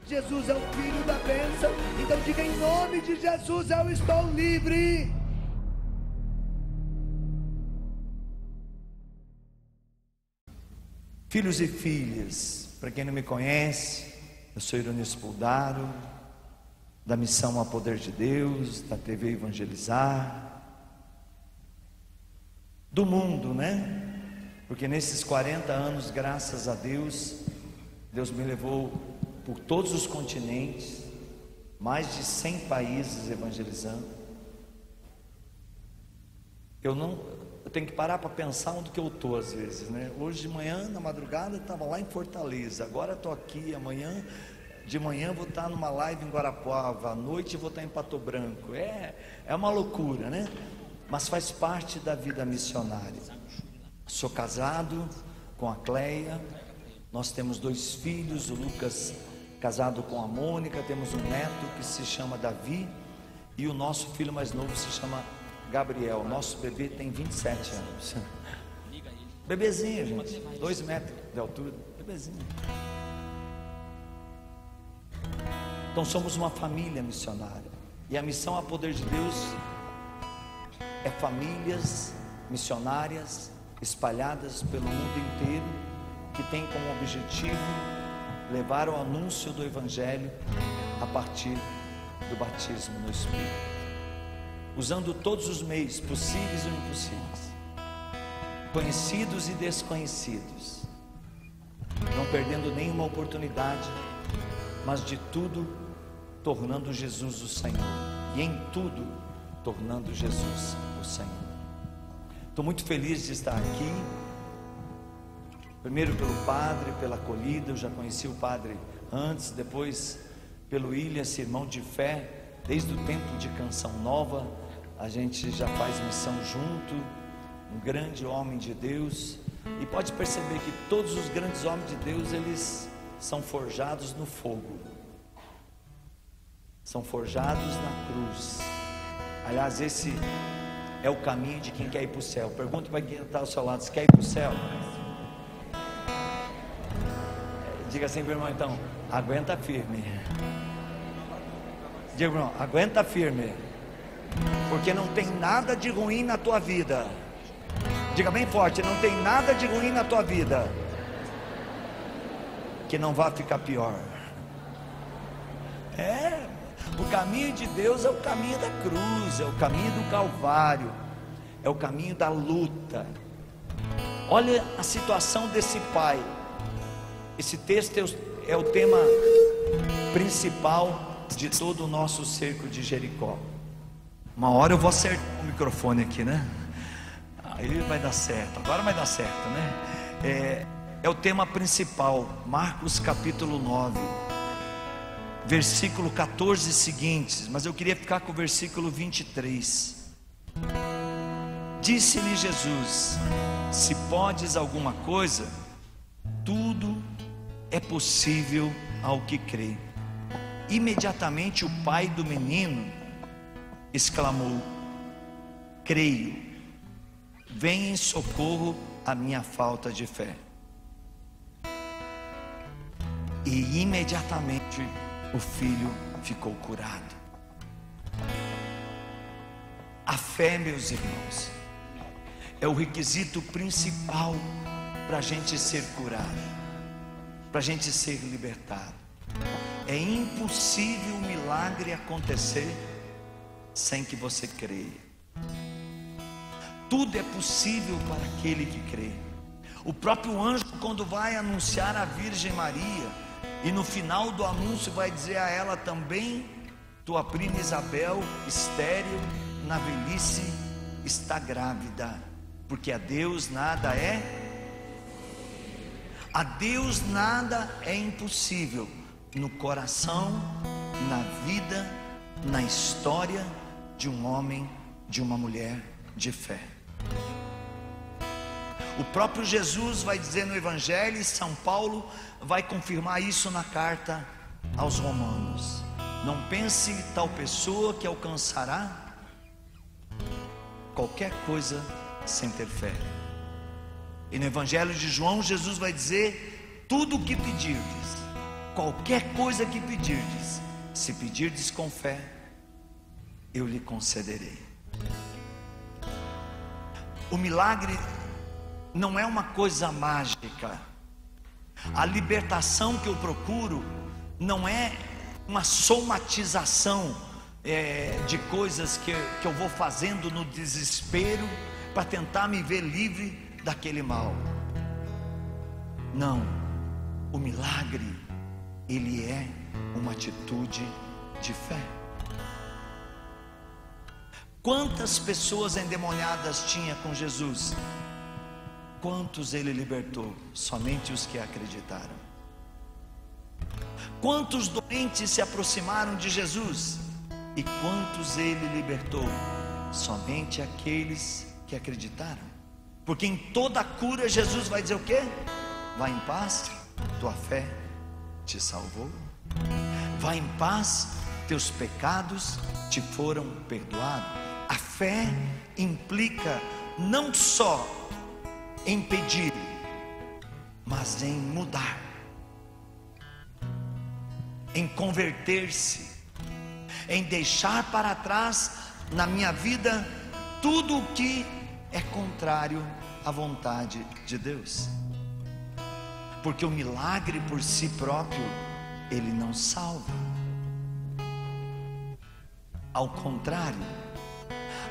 Jesus é o Filho da bênção. Então diga: em nome de Jesus eu estou livre. Filhos e filhas, para quem não me conhece, eu sou Irônio Spoldaro, da Missão A Poder de Deus, da TV Evangelizar, do mundo, né? Porque nesses 40 anos, graças a Deus, Deus me levou por todos os continentes, mais de 100 países evangelizando. Eu tenho que parar para pensar onde que eu estou às vezes, né? Hoje de manhã, na madrugada, eu estava lá em Fortaleza, agora estou aqui, amanhã de manhã vou estar numa live em Guarapuava, à noite vou estar em Pato Branco. É uma loucura, né? Mas faz parte da vida missionária. Sou casado com a Cleia, nós temos 2 filhos, o Lucas casado com a Mônica, temos um neto que se chama Davi, e o nosso filho mais novo se chama Gabriel. Nosso bebê tem 27 anos. Bebezinho, gente, 2 metros de altura, bebezinho. Então somos uma família missionária, e a missão A Poder de Deus é famílias missionárias espalhadas pelo mundo inteiro, que tem como objetivo levar o anúncio do Evangelho a partir do batismo no Espírito, usando todos os meios possíveis e impossíveis, conhecidos e desconhecidos, não perdendo nenhuma oportunidade, mas de tudo tornando Jesus o Senhor, e em tudo tornando Jesus o Senhor. Estou muito feliz de estar aqui, primeiro pelo padre, pela acolhida. Eu já conheci o padre antes, depois pelo William, esse irmão de fé, desde o tempo de Canção Nova, a gente já faz missão junto, um grande homem de Deus, e pode perceber que todos os grandes homens de Deus, eles são forjados no fogo, são forjados na cruz. Aliás, esse é o caminho de quem quer ir para o céu. Pergunta para quem está ao seu lado: você quer ir para o céu? Diga assim para o irmão, então: aguenta firme. Diga, irmão, aguenta firme, porque não tem nada de ruim na tua vida. Diga bem forte: não tem nada de ruim na tua vida que não vá ficar pior. O caminho de Deus é o caminho da cruz, é o caminho do Calvário, é o caminho da luta. Olha a situação desse pai. Esse texto é o tema principal de todo o nosso cerco de Jericó. Uma hora eu vou acertar o microfone aqui, né? Aí vai dar certo, agora vai dar certo, né? É o tema principal, Marcos capítulo 9, versículo 14 seguintes, mas eu queria ficar com o versículo 23. Disse-lhe Jesus: se podes alguma coisa, tudo é possível ao que crê. Imediatamente o pai do menino exclamou: creio, vem em socorro à minha falta de fé. E imediatamente o filho ficou curado. A fé, meus irmãos, é o requisito principal para a gente ser curado, para a gente ser libertado. É impossível um milagre acontecer sem que você creia. Tudo é possível para aquele que crê. O próprio anjo, quando vai anunciar a Virgem Maria, e no final do anúncio vai dizer a ela também: tua prima Isabel, estéril, na velhice, está grávida, porque a Deus nada é impossível no coração, na vida, na história de um homem, de uma mulher de fé. O próprio Jesus vai dizer no Evangelho, e São Paulo vai confirmar isso na carta aos Romanos: não pense tal pessoa que alcançará qualquer coisa sem ter fé. E no Evangelho de João, Jesus vai dizer: tudo o que pedirdes, qualquer coisa que pedirdes, se pedirdes com fé, eu lhe concederei. O milagre não é uma coisa mágica. A libertação que eu procuro não é uma somatização de coisas que eu vou fazendo no desespero para tentar me ver livre daquele mal. Não, o milagre, ele é uma atitude de fé. Quantas pessoas endemoniadas tinha com Jesus? Quantos ele libertou? Somente os que acreditaram. Quantos doentes se aproximaram de Jesus? E quantos ele libertou? Somente aqueles que acreditaram. Porque em toda cura Jesus vai dizer o quê? Vai em paz, tua fé te salvou. Vai em paz, teus pecados te foram perdoados. A fé implica não só em pedir, mas em mudar, em converter-se, em deixar para trás na minha vida tudo o que é contrário à vontade de Deus. Porque o milagre por si próprio, ele não salva. Ao contrário,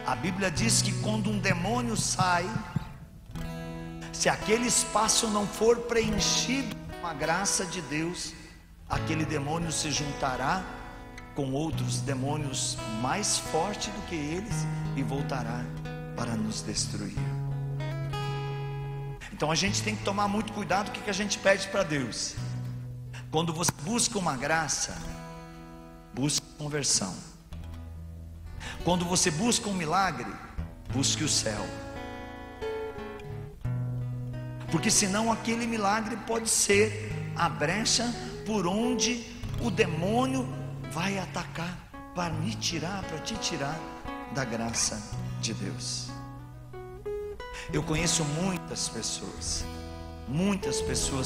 a Bíblia diz que quando um demônio sai, se aquele espaço não for preenchido com a graça de Deus, aquele demônio se juntará com outros demônios mais fortes do que eles e voltará para nos destruir. Então a gente tem que tomar muito cuidado com o que a gente pede para Deus. Quando você busca uma graça, busque conversão. Quando você busca um milagre, busque o céu. Porque senão aquele milagre pode ser a brecha por onde o demônio vai atacar para me tirar, para te tirar da graça de Deus. Eu conheço muitas pessoas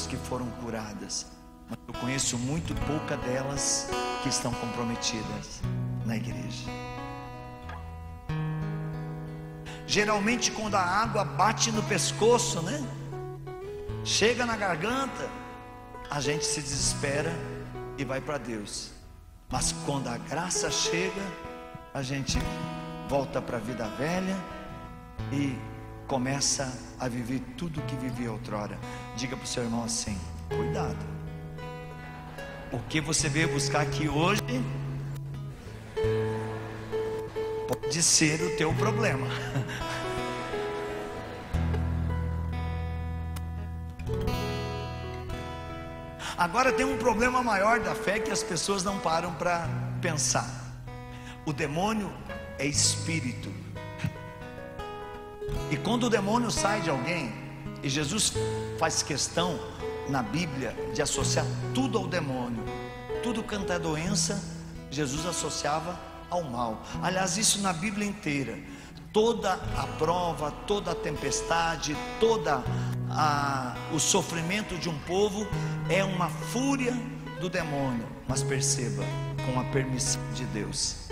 que foram curadas, mas eu conheço muito pouca delas que estão comprometidas na igreja. Geralmente quando a água bate no pescoço, né? Chega na garganta, a gente se desespera e vai para Deus. Mas quando a graça chega, a gente volta para a vida velha e começa a viver tudo que vivia outrora. Diga para o seu irmão assim: cuidado, o que você veio buscar aqui hoje pode ser o teu problema. Agora tem um problema maior da fé que as pessoas não param para pensar. O demônio é espírito. E quando o demônio sai de alguém, e Jesus faz questão na Bíblia de associar tudo ao demônio, tudo quanto é doença, Jesus associava ao mal. Aliás, isso na Bíblia inteira. Toda a prova, toda a tempestade, o sofrimento de um povo é uma fúria do demônio. Mas perceba, com a permissão de Deus.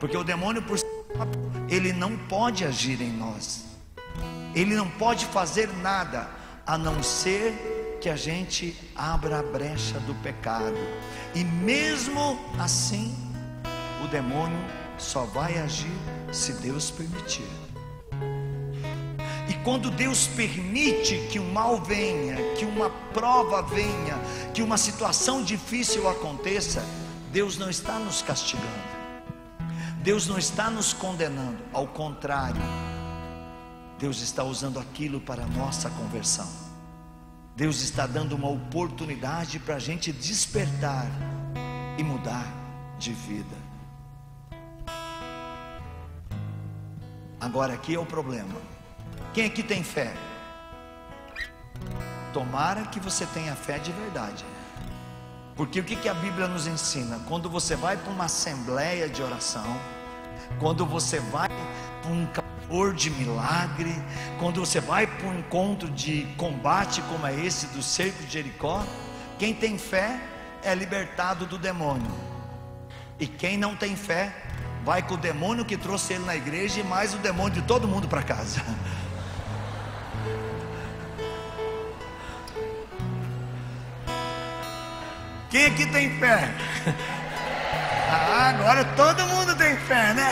Porque o demônio por si próprio, ele não pode agir em nós. Ele não pode fazer nada a não ser que a gente abra a brecha do pecado. E mesmo assim, o demônio só vai agir se Deus permitir. E quando Deus permite que o mal venha, que uma prova venha, que uma situação difícil aconteça, Deus não está nos castigando, Deus não está nos condenando. Ao contrário, Deus está usando aquilo para a nossa conversão. Deus está dando uma oportunidade para a gente despertar e mudar de vida. Agora aqui é o problema. Quem aqui tem fé? Tomara que você tenha fé de verdade. Porque o que a Bíblia nos ensina? Quando você vai para uma assembleia de oração, quando você vai para um clamor de milagre, quando você vai para um encontro de combate como é esse do cerco de Jericó, Quem tem fé é libertado do demônio, e quem não tem fé vai com o demônio que trouxe ele na igreja e mais o demônio de todo mundo para casa. Quem aqui tem fé? Agora todo mundo tem fé, né?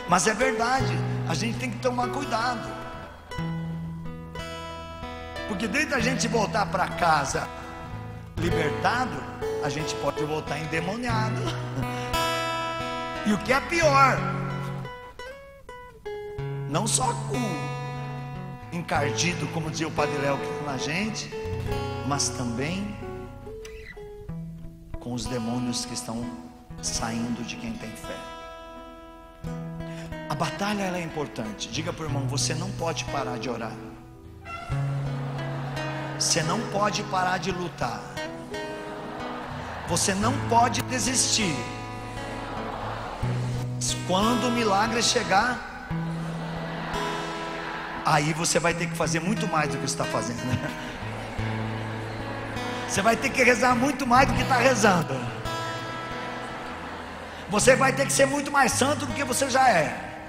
Mas é verdade, a gente tem que tomar cuidado, porque desde a gente voltar para casa libertado, a gente pode voltar endemoniado. E o que é pior, não só com encardido, como dizia o Padre Léo, que está na gente, mas também com os demônios que estão saindo de quem tem fé. A batalha, ela é importante. Diga para o irmão: você não pode parar de orar, você não pode parar de lutar, você não pode desistir. Quando o milagre chegar, aí você vai ter que fazer muito mais do que está fazendo, né? Você vai ter que rezar muito mais do que está rezando. Você vai ter que ser muito mais santo do que você já é.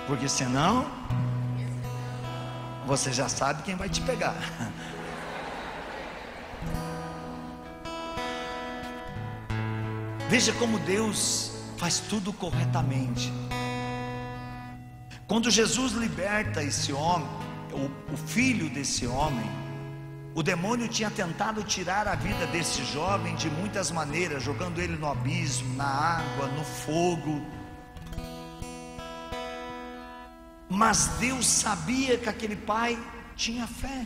Porque senão você já sabe quem vai te pegar. Veja como Deus faz tudo corretamente. Quando Jesus liberta esse homem, o filho desse homem, o demônio tinha tentado tirar a vida desse jovem de muitas maneiras, jogando ele no abismo, na água, no fogo. Mas Deus sabia que aquele pai tinha fé.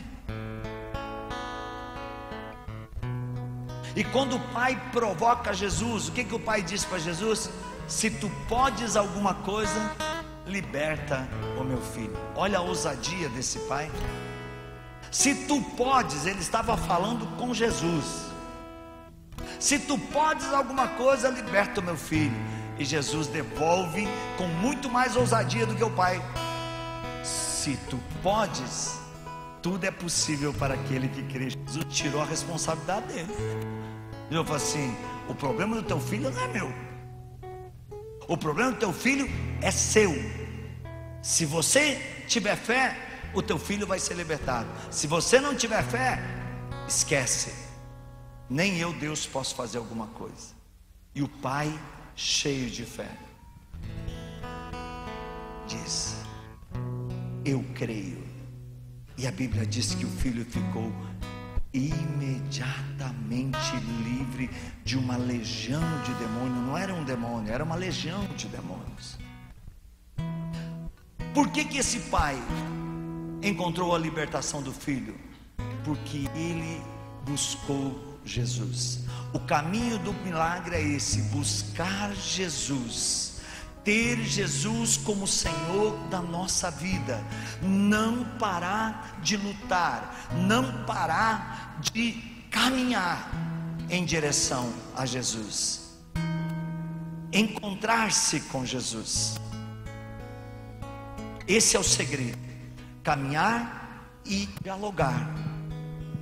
E quando o pai provoca Jesus, o que o pai disse para Jesus? Se tu podes alguma coisa, liberta o meu filho. Olha a ousadia desse pai. Se tu podes, ele estava falando com Jesus. Se tu podes alguma coisa, liberta o meu filho. E Jesus devolve com muito mais ousadia do que o pai: se tu podes, tudo é possível para aquele que crê. Jesus tirou a responsabilidade dele. Eu falo assim: o problema do teu filho não é meu, o problema do teu filho é seu. Se você tiver fé, o teu filho vai ser libertado. Se você não tiver fé, esquece. Nem eu, Deus, posso fazer alguma coisa. E o pai, cheio de fé, diz: eu creio. E a Bíblia diz que o filho ficou imediatamente livre de uma legião de demônios. Não era um demônio, era uma legião de demônios. Por que esse pai encontrou a libertação do filho? Porque ele buscou Jesus. O caminho do milagre é esse: buscar Jesus, ter Jesus como Senhor da nossa vida, não parar de lutar, não parar de caminhar em direção a Jesus, encontrar-se com Jesus. Esse é o segredo: caminhar e dialogar.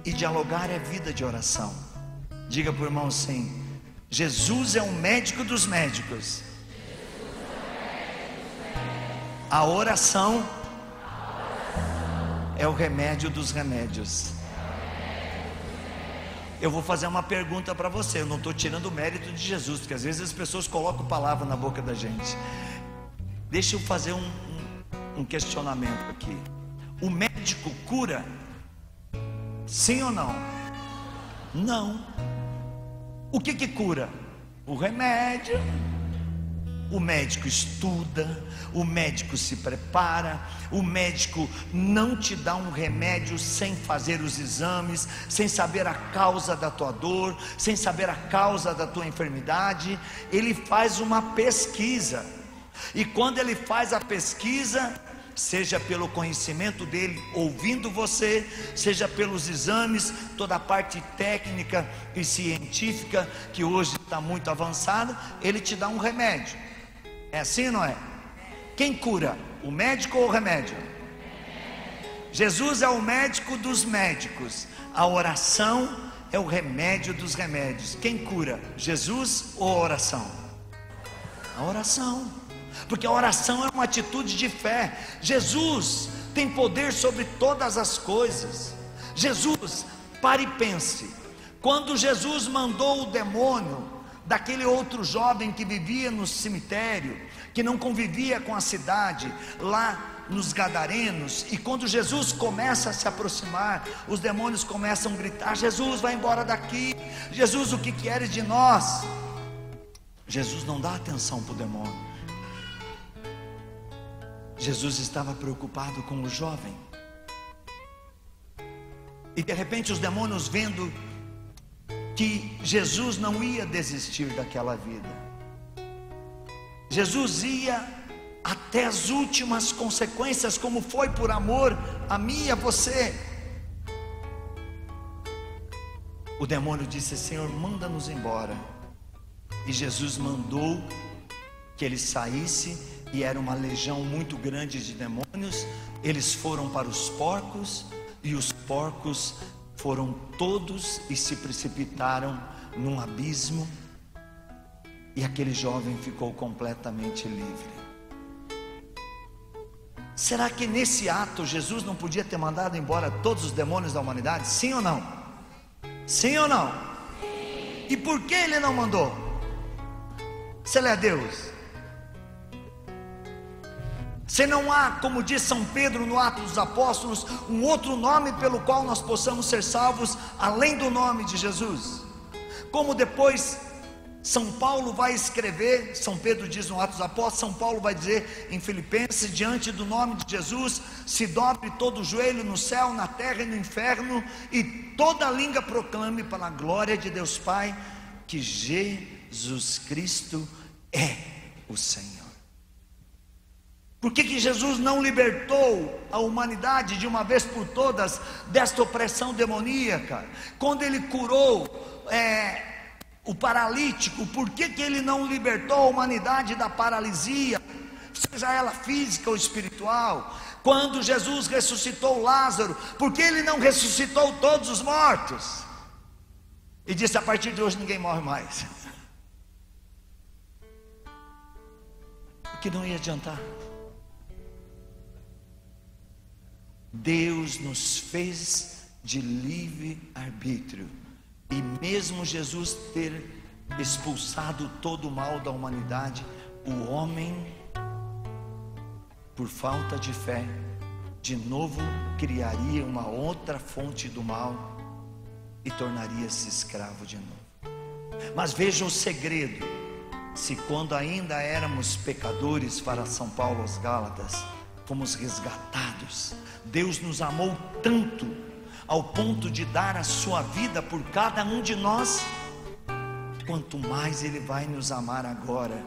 E dialogar é vida de oração. Diga para o irmão assim: Jesus é o médico dos médicos. A oração é o remédio dos remédios. Eu vou fazer uma pergunta para você. Eu não estou tirando o mérito de Jesus, porque às vezes as pessoas colocam palavra na boca da gente. Deixa eu fazer um questionamento aqui. O médico cura? Sim ou não? Não. O que cura? O remédio. O médico estuda, o médico se prepara, o médico não te dá um remédio sem fazer os exames, sem saber a causa da tua dor, sem saber a causa da tua enfermidade. Ele faz uma pesquisa, e quando ele faz a pesquisa, seja pelo conhecimento dele, ouvindo você, seja pelos exames, toda a parte técnica e científica, que hoje está muito avançada, ele te dá um remédio. É assim, não é? Quem cura? O médico ou o remédio? Jesus é o médico dos médicos. A oração é o remédio dos remédios. Quem cura? Jesus ou a oração? A oração. Porque a oração é uma atitude de fé. Jesus tem poder sobre todas as coisas. Jesus, pare e pense. Quando Jesus mandou o demônio daquele outro jovem que vivia no cemitério, que não convivia com a cidade, lá nos Gadarenos, e quando Jesus começa a se aproximar, os demônios começam a gritar: Jesus, vai embora daqui. Jesus, o que queres de nós? Jesus não dá atenção para o demônio. Jesus estava preocupado com o jovem. E de repente os demônios, vendo que Jesus não ia desistir daquela vida, Jesus ia até as últimas consequências, como foi por amor a mim e a você. O demônio disse: Senhor, manda-nos embora. E Jesus mandou que ele saísse, e era uma legião muito grande de demônios. Eles foram para os porcos, e os porcos foram todos e se precipitaram num abismo, e aquele jovem ficou completamente livre. Será que nesse ato Jesus não podia ter mandado embora todos os demônios da humanidade? Sim ou não? Sim ou não? E por que ele não mandou? Se ele é Deus. Se não há, como diz São Pedro no Atos dos Apóstolos, um outro nome pelo qual nós possamos ser salvos, além do nome de Jesus. Como depois São Paulo vai escrever, São Pedro diz no Atos dos Apóstolos, São Paulo vai dizer em Filipenses: diante do nome de Jesus se dobre todo o joelho no céu, na terra e no inferno, e toda língua proclame para a glória de Deus Pai que Jesus Cristo é o Senhor. Por que Jesus não libertou a humanidade de uma vez por todas desta opressão demoníaca? Quando ele curou o paralítico, por que ele não libertou a humanidade da paralisia, seja ela física ou espiritual? Quando Jesus ressuscitou Lázaro, por que ele não ressuscitou todos os mortos? E disse: a partir de hoje ninguém morre mais. Porque não ia adiantar. Deus nos fez de livre arbítrio, e mesmo Jesus ter expulsado todo o mal da humanidade, o homem, por falta de fé, de novo criaria uma outra fonte do mal e tornaria-se escravo de novo. Mas veja o segredo: se quando ainda éramos pecadores, para São Paulo aos Gálatas, fomos resgatados, Deus nos amou tanto ao ponto de dar a sua vida por cada um de nós, quanto mais Ele vai nos amar agora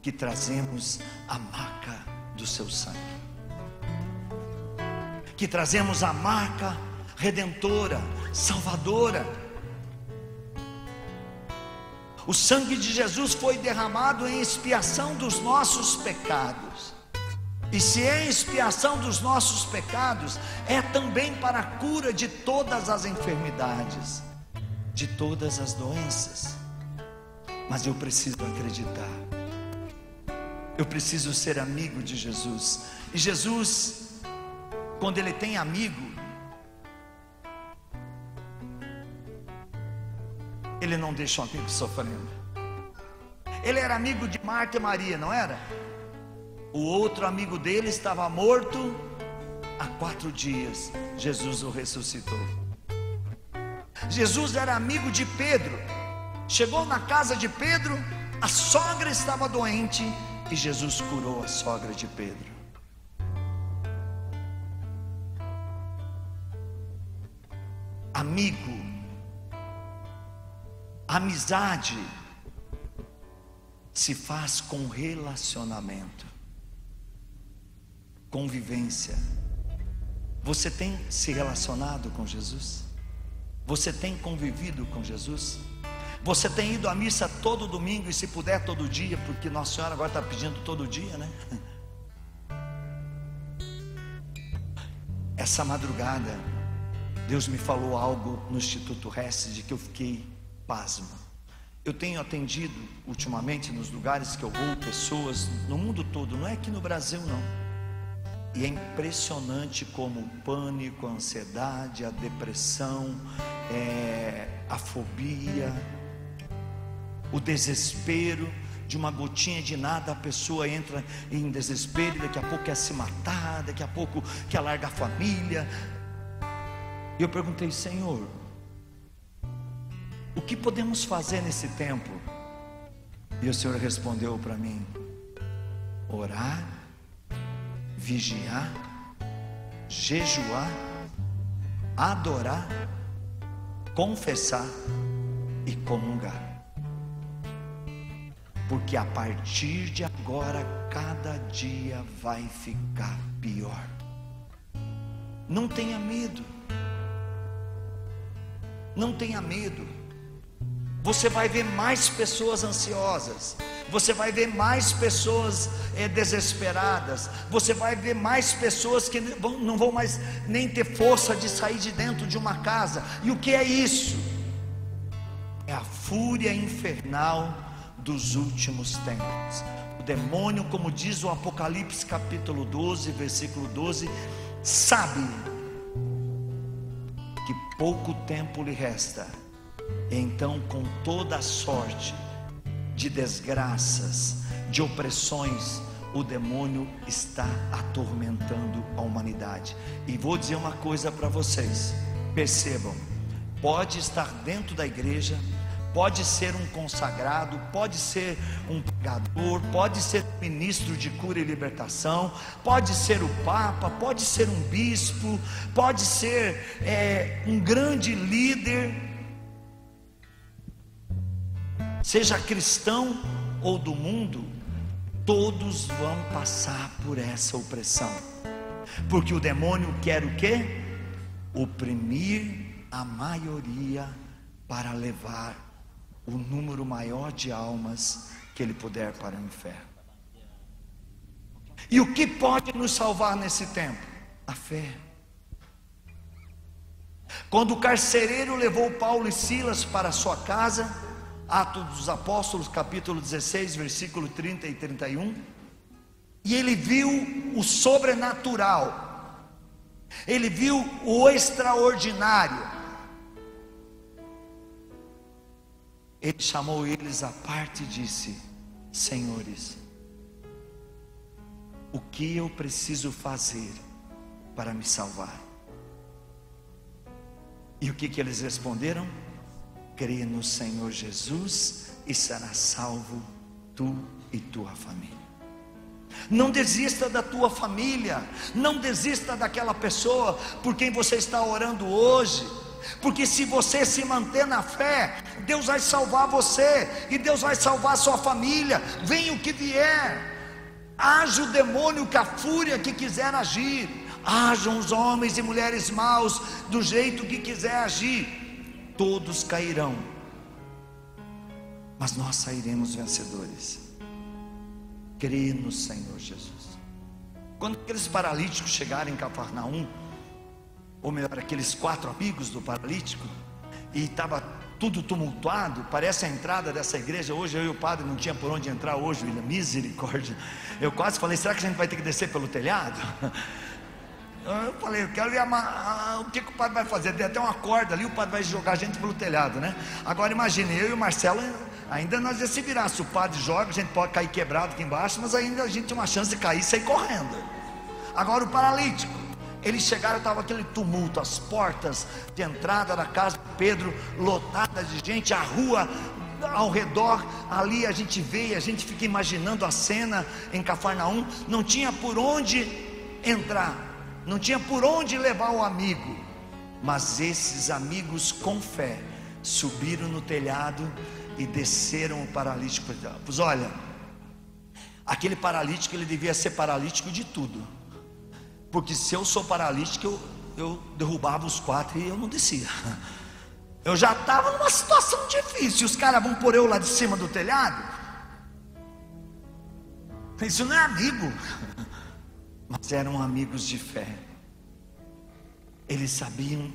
que trazemos a marca do seu sangue, que trazemos a marca redentora, salvadora. O sangue de Jesus foi derramado em expiação dos nossos pecados. E se é expiação dos nossos pecados, é também para a cura de todas as enfermidades, de todas as doenças. Mas eu preciso acreditar, eu preciso ser amigo de Jesus. E Jesus, quando Ele tem amigo, Ele não deixa o amigo sofrendo. Ele era amigo de Marta e Maria, não era? O outro amigo dele estava morto há 4 dias. Jesus o ressuscitou. Jesus era amigo de Pedro. Chegou na casa de Pedro, a sogra estava doente, e Jesus curou a sogra de Pedro. Amigo, amizade se faz com relacionamento, convivência. Você tem se relacionado com Jesus? Você tem convivido com Jesus? Você tem ido à missa todo domingo, e se puder todo dia, porque Nossa Senhora agora está pedindo todo dia, né? É Essa madrugada, Deus me falou algo no Instituto Hess de que eu fiquei pasmo. Eu tenho atendido ultimamente nos lugares que eu vou, pessoas no mundo todo, não é aqui no Brasil não. E é impressionante como o pânico, a ansiedade, a depressão, a fobia, o desespero, de uma gotinha de nada a pessoa entra em desespero, e daqui a pouco quer se matar, daqui a pouco quer largar a família. E eu perguntei: Senhor, o que podemos fazer nesse tempo? E o Senhor respondeu para mim: orar, vigiar, jejuar, adorar, confessar e comungar. Porque a partir de agora, cada dia vai ficar pior. Não tenha medo. Não tenha medo. Você vai ver mais pessoas ansiosas. Você vai ver mais pessoas desesperadas. Você vai ver mais pessoas que não vão mais nem ter força de sair de dentro de uma casa. E o que é isso? É a fúria infernal dos últimos tempos. O demônio, como diz o Apocalipse capítulo 12, versículo 12, sabe que pouco tempo lhe resta. Então, com toda a sorte de desgraças, de opressões, o demônio está atormentando a humanidade. E vou dizer uma coisa para vocês: percebam, pode estar dentro da igreja, pode ser um consagrado, pode ser um pregador, pode ser ministro de cura e libertação, pode ser o Papa, pode ser um bispo, pode ser um grande líder, seja cristão ou do mundo, todos vão passar por essa opressão, porque o demônio quer o quê? Oprimir a maioria para levar o número maior de almas que ele puder para o inferno. E o que pode nos salvar nesse tempo? A fé. Quando o carcereiro levou Paulo e Silas para a sua casa, Atos dos Apóstolos capítulo 16, versículo 30 e 31, e ele viu o sobrenatural, ele viu o extraordinário. Ele chamou eles à parte e disse: senhores, o que eu preciso fazer para me salvar? E o que eles responderam? Crê no Senhor Jesus e será salvo tu e tua família. Não desista da tua família, não desista daquela pessoa por quem você está orando hoje, porque se você se manter na fé, Deus vai salvar você, e Deus vai salvar a sua família, venha o que vier. Haja o demônio com a fúria que quiser agir, hajam os homens e mulheres maus do jeito que quiser agir, todos cairão, mas nós sairemos vencedores. Crê no Senhor Jesus. Quando aqueles paralíticos chegaram em Cafarnaum, ou melhor, aqueles 4 amigos do paralítico, e estava tudo tumultuado, parece a entrada dessa igreja hoje. Eu e o padre não tinha por onde entrar hoje, misericórdia. Eu quase falei: será que a gente vai ter que descer pelo telhado? Eu falei: eu quero ver o que o padre vai fazer. Tem até uma corda ali, o padre vai jogar a gente pelo telhado, né? Agora imagine, eu e o Marcelo, ainda nós ia se virar. Se o padre joga, a gente pode cair quebrado aqui embaixo, mas ainda a gente tem uma chance de cair e sair correndo. Agora o paralítico, eles chegaram, estava aquele tumulto, as portas de entrada da casa de Pedro lotadas de gente, a rua ao redor, ali a gente vê, a gente fica imaginando a cena em Cafarnaum. Não tinha por onde entrar, não tinha por onde levar o amigo, mas esses amigos com fé subiram no telhado e desceram o paralítico. Pois olha, aquele paralítico, ele devia ser paralítico de tudo, porque se eu sou paralítico, eu derrubava os 4 e eu não descia. Eu já estava numa situação difícil, os caras vão pôr eu lá de cima do telhado? Isso não é amigo. Mas eram amigos de fé. Eles sabiam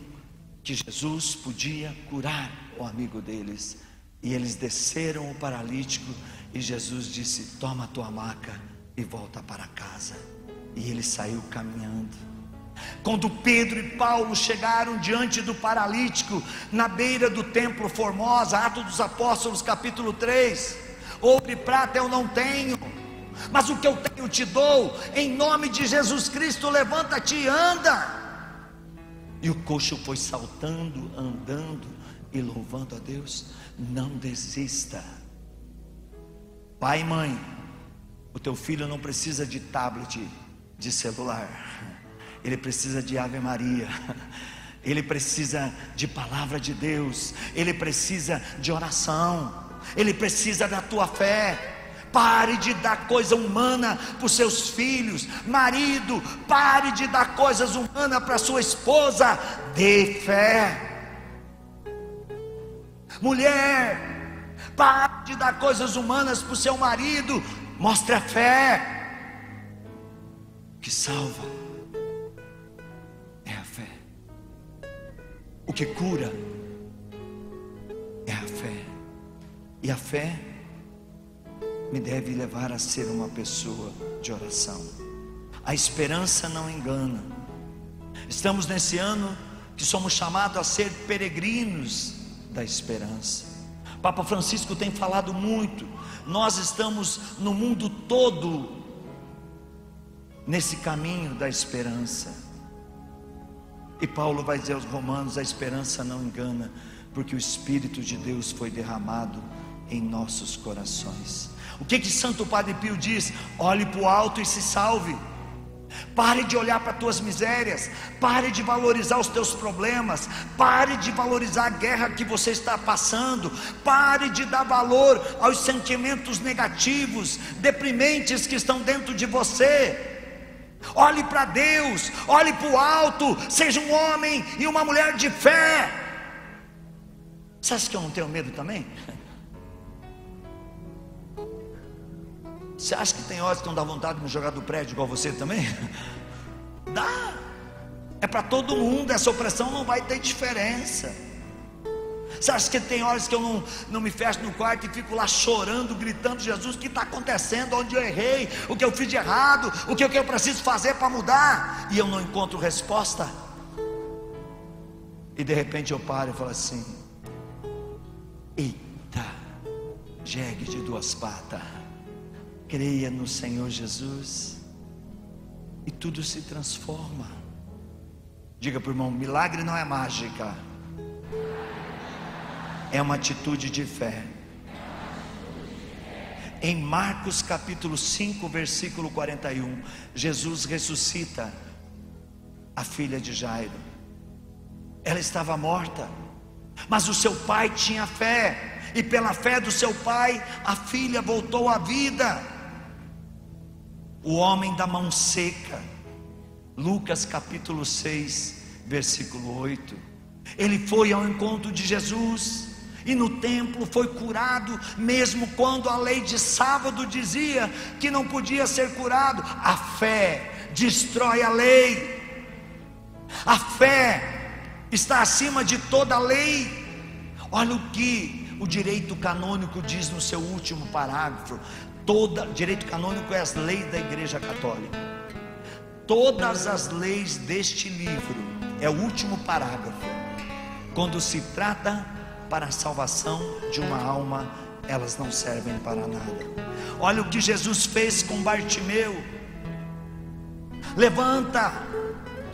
que Jesus podia curar o amigo deles, e eles desceram o paralítico, e Jesus disse: toma a tua maca e volta para casa. E ele saiu caminhando. Quando Pedro e Paulo chegaram diante do paralítico, na beira do templo Formosa, Atos dos Apóstolos capítulo 3, ouro e prata eu não tenho, mas o que eu tenho te dou, em nome de Jesus Cristo, levanta-te e anda. E o coxo foi saltando, andando e louvando a Deus. Não desista. Pai e mãe, o teu filho não precisa de tablet, de celular, ele precisa de Ave Maria, ele precisa de palavra de Deus, ele precisa de oração, ele precisa da tua fé. Pare de dar coisa humana para os seus filhos. Marido, pare de dar coisas humanas para sua esposa. Dê fé. Mulher, pare de dar coisas humanas para o seu marido. Mostre a fé. O que salva é a fé. O que cura é a fé. E a fé me deve levar a ser uma pessoa de oração. A esperança não engana. Estamos nesse ano que somos chamados a ser peregrinos da esperança. Papa Francisco tem falado muito. Nós estamos no mundo todo nesse caminho da esperança. E Paulo vai dizer aos Romanos: a esperança não engana, porque o Espírito de Deus foi derramado em nossos corações. O que Santo Padre Pio diz? Olhe para o alto e se salve. Pare de olhar para as tuas misérias. Pare de valorizar os teus problemas. Pare de valorizar a guerra que você está passando. Pare de dar valor aos sentimentos negativos, deprimentes que estão dentro de você. Olhe para Deus, olhe para o alto. Seja um homem e uma mulher de fé. Você acha que eu não tenho medo também? Você acha que tem horas que não dá vontade de me jogar do prédio igual você também? Dá. É para todo mundo. Essa opressão não vai ter diferença. Você acha que tem horas que eu não me fecho no quarto e fico lá chorando, gritando: Jesus, o que está acontecendo? Onde eu errei? O que eu fiz de errado? O que eu preciso fazer para mudar? E eu não encontro resposta. E de repente eu paro e falo assim: eita, jegue de duas patas. Creia no Senhor Jesus e tudo se transforma. Diga para o irmão: milagre não é mágica, é uma atitude de fé. Em Marcos capítulo 5 versículo 41, Jesus ressuscita a filha de Jairo. Ela estava morta, mas o seu pai tinha fé, e pela fé do seu pai a filha voltou à vida. O homem da mão seca, Lucas capítulo 6 versículo 8, ele foi ao encontro de Jesus e no templo foi curado, mesmo quando a lei de sábado dizia que não podia ser curado. A fé destrói a lei. A fé está acima de toda a lei. Olha o que o direito canônico diz no seu último parágrafo. Direito canônico é as leis da Igreja Católica. Todas as leis deste livro, é o último parágrafo, quando se trata para a salvação de uma alma, elas não servem para nada. Olha o que Jesus fez com Bartimeu. Levanta,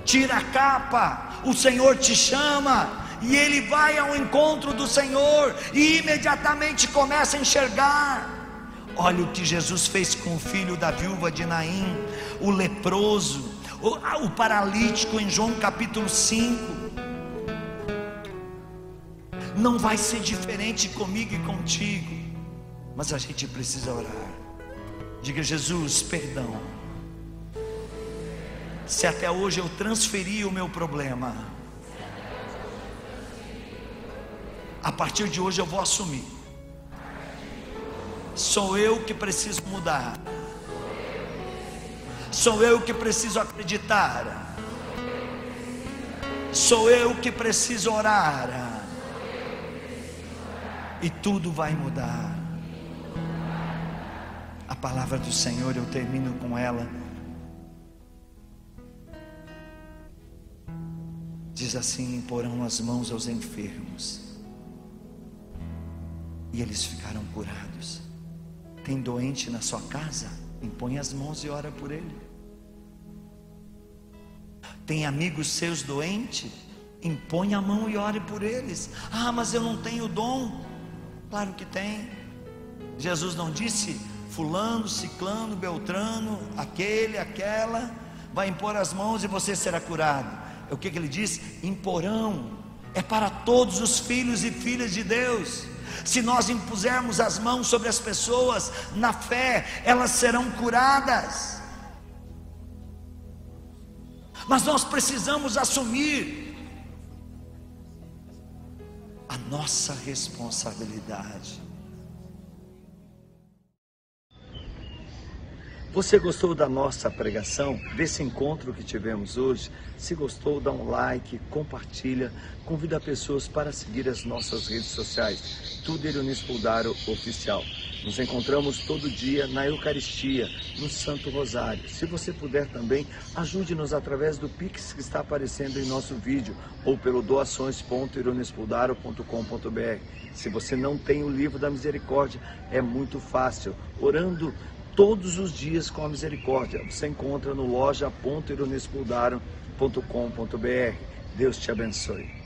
tira a capa, o Senhor te chama. E ele vai ao encontro do Senhor e imediatamente começa a enxergar. Olha o que Jesus fez com o filho da viúva de Naim, o leproso, o paralítico, em João capítulo 5. Não vai ser diferente comigo e contigo, mas a gente precisa orar. Diga: Jesus, perdão, se até hoje eu transferi o meu problema, a partir de hoje eu vou assumir. Sou eu que preciso mudar. Sou eu que preciso acreditar Sou eu que preciso orar. E tudo vai mudar. A palavra do Senhor, eu termino com ela. Diz assim: imporão as mãos aos enfermos e eles ficarão curados. Tem doente na sua casa? Impõe as mãos e ora por ele. Tem amigos seus doentes? Impõe a mão e ore por eles. Ah, mas eu não tenho dom. Claro que tem. Jesus não disse: fulano, ciclano, beltrano, aquele, aquela, vai impor as mãos e você será curado. O que ele diz? Imporão. É para todos os filhos e filhas de Deus. Se nós impusermos as mãos sobre as pessoas na fé, elas serão curadas. Mas nós precisamos assumir a nossa responsabilidade. Você gostou da nossa pregação, desse encontro que tivemos hoje? Se gostou, dá um like, compartilha, convida pessoas para seguir as nossas redes sociais, tudo Ironis Puldaro Oficial. Nos encontramos todo dia na Eucaristia, no Santo Rosário. Se você puder também, ajude-nos através do Pix que está aparecendo em nosso vídeo, ou pelo doações.ironispuldaro.com.br. Se você não tem o livro da misericórdia, é muito fácil, orando todos os dias com a misericórdia. Você encontra no loja.ironispuldaro.com.br. Deus te abençoe.